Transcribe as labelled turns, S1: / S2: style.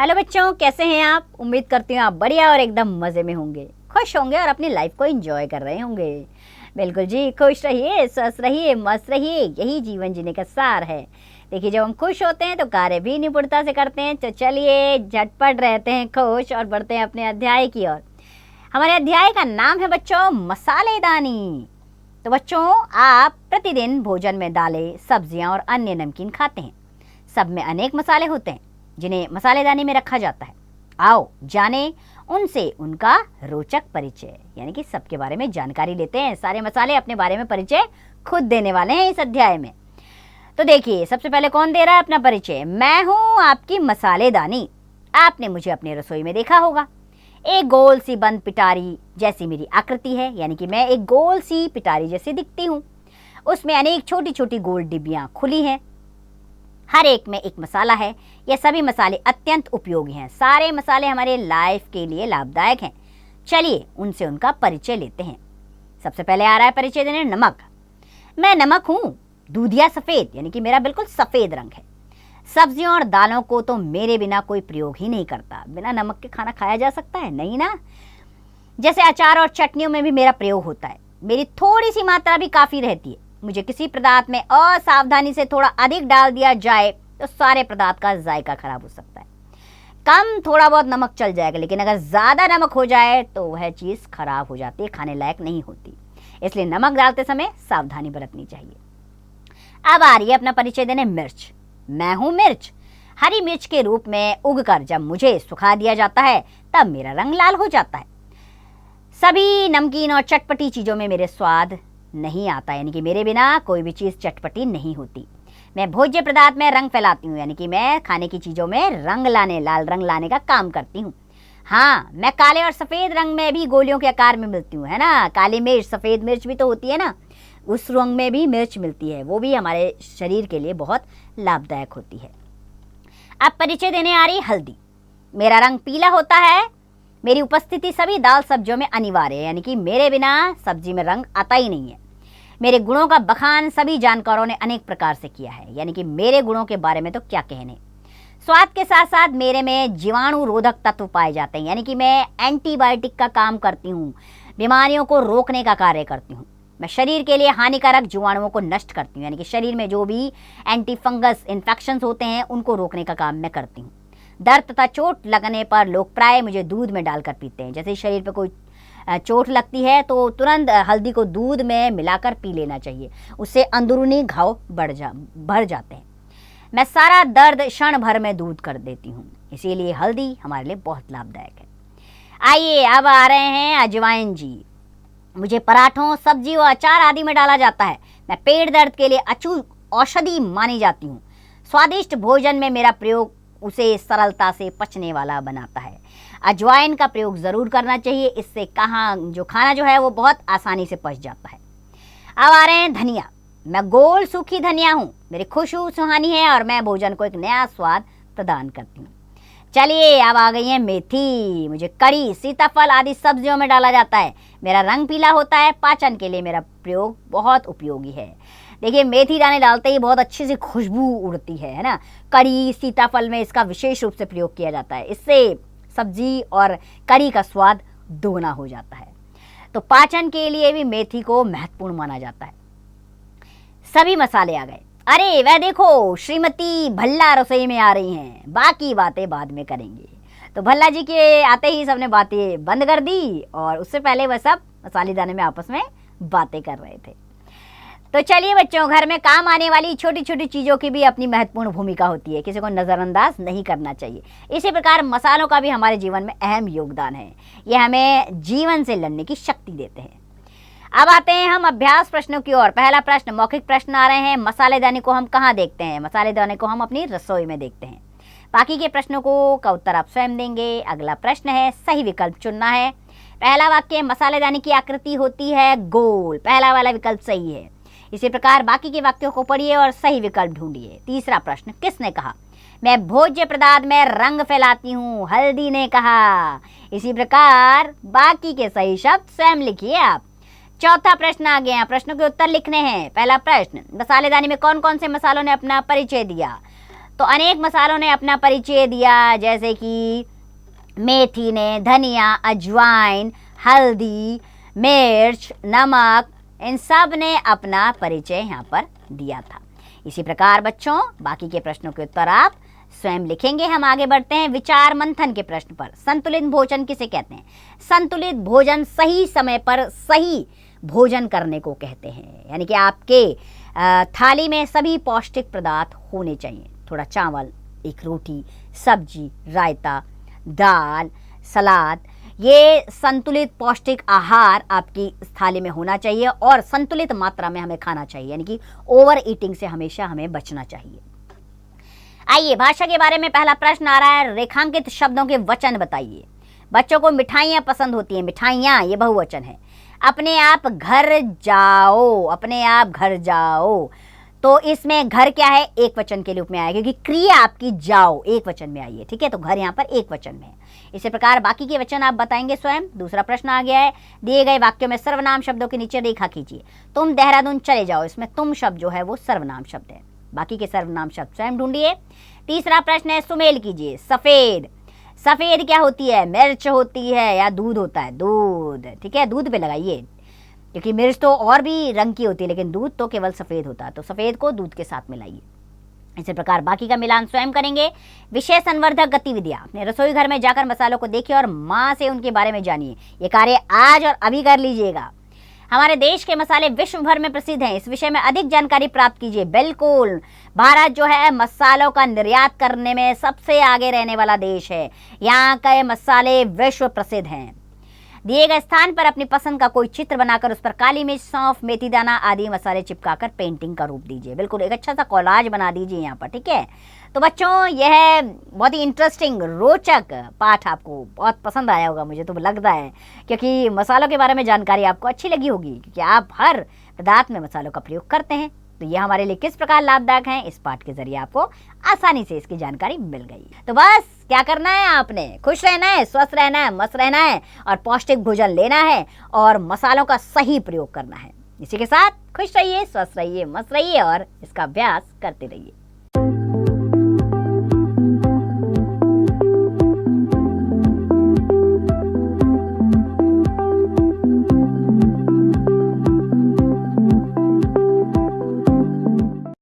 S1: Hello बच्चों, कैसे हैं आप? उम्मीद करती हूँ आप बढ़िया और एकदम मज़े में होंगे, खुश होंगे और अपनी लाइफ को एंजॉय कर रहे होंगे। बिल्कुल जी, खुश रहिए, स्वस्थ रहिए, मस्त रहिए, यही जीवन जीने का सार है। देखिए, जब हम खुश होते हैं तो कार्य भी निपुणता से करते हैं। तो चलिए झटपट रहते हैं खुश और बढ़ते हैं अपने अध्याय की ओर। हमारे अध्याय का नाम है बच्चों मसालेदानी। तो बच्चों, आप प्रतिदिन भोजन में दालें, सब्जियां और अन्य नमकीन खाते हैं। सब में अनेक मसाले होते हैं जिन्हें मसालेदानी में रखा जाता है। आओ जाने उनसे उनका रोचक परिचय, यानी कि सबके बारे में जानकारी लेते हैं। सारे मसाले अपने बारे में परिचय खुद देने वाले हैं इस अध्याय में। तो देखिए, सबसे पहले कौन दे रहा है अपना परिचय? मैं हूं आपकी मसालेदानी। आपने मुझे अपनी रसोई में देखा होगा। एक गोल सी बंद पिटारी जैसी मेरी आकृति है, यानी कि मैं एक गोल सी पिटारी जैसी दिखती हूँ। उसमें अनेक छोटी छोटी गोल डिब्बियाँ खुली हैं, हर एक में एक मसाला है। ये सभी मसाले अत्यंत उपयोगी हैं। सारे मसाले हमारे लाइफ के लिए लाभदायक हैं। चलिए उनसे उनका परिचय लेते हैं। सबसे पहले आ रहा है परिचय देने नमक। मैं नमक हूँ, दूधिया सफ़ेद, यानी कि मेरा बिल्कुल सफ़ेद रंग है। सब्जियों और दालों को तो मेरे बिना कोई प्रयोग ही नहीं करता। बिना नमक के खाना खाया जा सकता है? नहीं ना। जैसे अचार और चटनियों में भी मेरा प्रयोग होता है। मेरी थोड़ी सी मात्रा भी काफ़ी रहती है। मुझे किसी पदार्थ में असावधानी से थोड़ा अधिक डाल दिया जाए तो सारे पदार्थ का जायका खराब हो सकता है। कम थोड़ा बहुत नमक चल जाएगा, लेकिन अगर ज़्यादा नमक हो जाए तो वह चीज़ खराब हो जाती है, खाने लायक नहीं होती। इसलिए नमक डालते समय सावधानी बरतनी चाहिए। अब आ रही है अपना परिचय देने मिर्च। मैं हूँ मिर्च। हरी मिर्च के रूप में उगकर जब मुझे सुखा दिया जाता है तब मेरा रंग लाल हो जाता है। सभी नमकीन और चटपटी चीज़ों में मेरे स्वाद नहीं आता, यानी कि मेरे बिना कोई भी चीज़ चटपटी नहीं होती। मैं भोज्य पदार्थ में रंग फैलाती हूँ, यानी कि मैं खाने की चीज़ों में रंग लाने, लाल रंग लाने का काम करती हूँ। हाँ, मैं काले और सफ़ेद रंग में भी गोलियों के आकार में मिलती हूँ, है ना। काली मिर्च, सफ़ेद मिर्च भी तो होती है ना, उस रंग में भी मिर्च मिलती है। वो भी हमारे शरीर के लिए बहुत लाभदायक होती है। अब परिचय देने आ रही हल्दी। मेरा रंग पीला होता है। मेरी उपस्थिति सभी दाल सब्जियों में अनिवार्य है, यानी कि मेरे बिना सब्जी में रंग आता ही नहीं है। मेरे गुणों का बखान सभी जानकारों ने अनेक प्रकार से किया है, यानी कि मेरे गुणों के बारे में तो क्या कहने। स्वाद के साथ साथ मेरे में जीवाणु रोधक तत्व पाए जाते हैं, यानी कि मैं एंटीबायोटिक का काम करती हूँ, बीमारियों को रोकने का कार्य करती हूँ। मैं शरीर के लिए हानिकारक जीवाणुओं को नष्ट करती हूँ, यानी कि शरीर में जो भी एंटी फंगस इन्फेक्शंस होते हैं उनको रोकने का काम मैं करती हूँ। दर्द तथा चोट लगने पर लोग प्राय मुझे दूध में डालकर पीते हैं। जैसे शरीर पर कोई चोट लगती है तो तुरंत हल्दी को दूध में मिलाकर पी लेना चाहिए, उससे अंदरूनी घाव भर जाते हैं। मैं सारा दर्द क्षण भर में दूर कर देती हूँ, इसीलिए हल्दी हमारे लिए बहुत लाभदायक है। आइए अब आ रहे हैं अजवाइन जी। मुझे पराठों, सब्जी और अचार आदि में डाला जाता है। मैं पेट दर्द के लिए अचूक औषधि मानी जाती हूँ। स्वादिष्ट भोजन में मेरा प्रयोग उसे सरलता से पचने वाला बनाता है। अजवाइन का प्रयोग ज़रूर करना चाहिए, इससे खाना जो है वो बहुत आसानी से पच जाता है। अब आ रहे हैं धनिया। मैं गोल सूखी धनिया हूँ। मेरी खुशबू सुहानी है और मैं भोजन को एक नया स्वाद प्रदान करती हूँ। चलिए अब आ गई है मेथी। मुझे कड़ी, सीताफल आदि सब्जियों में डाला जाता है। मेरा रंग पीला होता है। पाचन के लिए मेरा प्रयोग बहुत उपयोगी है। देखिए, मेथी दाने डालते ही बहुत अच्छी सी खुशबू उड़ती है ना। कड़ी, सीताफल में इसका विशेष रूप से प्रयोग किया जाता है। इससे सब्जी और कड़ी का स्वाद दोगुना हो जाता है। तो पाचन के लिए भी मेथी को महत्वपूर्ण माना जाता है। सभी मसाले आ गए। अरे वह देखो, श्रीमती भल्ला रसोई में आ रही हैं। बाकी बातें बाद में करेंगे। तो भल्ला जी के आते ही सबने बातें बंद कर दी और उससे पहले वह सब मसालेदाने में आपस में बातें कर रहे थे। तो चलिए बच्चों, घर में काम आने वाली छोटी छोटी चीज़ों की भी अपनी महत्वपूर्ण भूमिका होती है, किसी को नज़रअंदाज नहीं करना चाहिए। इसी प्रकार मसालों का भी हमारे जीवन में अहम योगदान है। ये हमें जीवन से लड़ने की शक्ति देते हैं। अब आते हैं हम अभ्यास प्रश्नों की ओर। पहला प्रश्न, मौखिक प्रश्न आ रहे हैं। मसालेदानी को हम कहाँ देखते हैं? मसालेदानी को हम अपनी रसोई में देखते हैं। बाकी के प्रश्नों का उत्तर आप स्वयं देंगे। अगला प्रश्न है, सही विकल्प चुनना है। पहला वाक्य, मसालेदानी की आकृति होती है गोल। पहला वाला विकल्प सही है। इसी प्रकार बाकी के वाक्यों को पढ़िए और सही विकल्प ढूंढिए। तीसरा प्रश्न, किसने कहा? मैं भोज्य पदार्थ में रंग फैलाती हूँ, हल्दी ने कहा। इसी प्रकार बाकी के सही शब्द स्वयं लिखिए आप। चौथा प्रश्न आ गया, प्रश्नों के उत्तर लिखने हैं। पहला प्रश्न, मसालेदानी में कौन कौन से मसालों ने अपना परिचय दिया? तो अनेक मसालों ने अपना परिचय दिया, जैसे कि मेथी ने, धनिया, अजवाइन, हल्दी, मिर्च, नमक, इन सब ने अपना परिचय यहाँ पर दिया था। इसी प्रकार बच्चों बाकी के प्रश्नों के उत्तर आप स्वयं लिखेंगे। हम आगे बढ़ते हैं विचार मंथन के प्रश्न पर। संतुलित भोजन किसे कहते हैं? संतुलित भोजन सही समय पर सही भोजन करने को कहते हैं, यानी कि आपके थाली में सभी पौष्टिक पदार्थ होने चाहिए। थोड़ा चावल, एक रोटी, सब्जी, रायता, दाल, सलाद, ये संतुलित पौष्टिक आहार आपकी थाली में होना चाहिए और संतुलित मात्रा में हमें खाना चाहिए, यानी कि ओवर ईटिंग से हमेशा हमें बचना चाहिए। आइए भाषा के बारे में पहला प्रश्न आ रहा है, रेखांकित शब्दों के वचन बताइए। बच्चों को मिठाइयाँ पसंद होती हैं, मिठाइयाँ ये बहुवचन है। अपने आप घर जाओ, अपने आप घर जाओ, तो इसमें घर क्या है? एक वचन के रूप में आया, क्योंकि क्रिया आपकी जाओ एक वचन में आई है, ठीक है, तो घर यहाँ पर एक वचन में है। इसी प्रकार बाकी के वचन आप बताएंगे स्वयं। दूसरा प्रश्न आ गया है, दिए गए वाक्यों में सर्वनाम शब्दों के नीचे रेखा खींचिए। तुम देहरादून चले जाओ, इसमें तुम शब्द जो है वो सर्वनाम शब्द है, बाकी के सर्वनाम शब्द स्वयं ढूंढिए। तीसरा प्रश्न है, सुमेल कीजिए। सफेद, सफेद क्या होती है? मिर्च होती है या दूध होता है? दूध, ठीक है, दूध पे लगाइए, क्योंकि मिर्च तो और भी रंग की होती है, लेकिन दूध तो केवल सफ़ेद होता है, तो सफ़ेद को दूध के साथ मिलाइए। इसी प्रकार बाकी का मिलान स्वयं करेंगे। विषय संवर्धक गतिविधियां, अपने रसोई घर में जाकर मसालों को देखिए और माँ से उनके बारे में जानिए। ये कार्य आज और अभी कर लीजिएगा। हमारे देश के मसाले विश्व भर में प्रसिद्ध हैं, इस विषय में अधिक जानकारी प्राप्त कीजिए। बिल्कुल, भारत जो है मसालों का निर्यात करने में सबसे आगे रहने वाला देश है, यहाँ के मसाले विश्व प्रसिद्ध हैं। दिए गए स्थान पर अपनी पसंद का कोई चित्र बनाकर उस पर काली मिर्च, सौंफ, मेथी दाना आदि मसाले चिपकाकर पेंटिंग का रूप दीजिए। बिल्कुल एक अच्छा सा कोलाज बना दीजिए यहाँ पर, ठीक है। तो बच्चों यह बहुत ही इंटरेस्टिंग रोचक पाठ आपको बहुत पसंद आया होगा, मुझे तो लगता है, क्योंकि मसालों के बारे में जानकारी आपको अच्छी लगी होगी, क्योंकि आप हर पदार्थ में मसालों का प्रयोग करते हैं। तो ये हमारे लिए किस प्रकार लाभदायक है, इस पाठ के जरिए आपको आसानी से इसकी जानकारी मिल गई। तो बस क्या करना है, आपने खुश रहना है, स्वस्थ रहना है, मस्त रहना है और पौष्टिक भोजन लेना है और मसालों का सही प्रयोग करना है। इसी के साथ खुश रहिए, स्वस्थ रहिए, मस्त रहिए और इसका अभ्यास करते रहिए।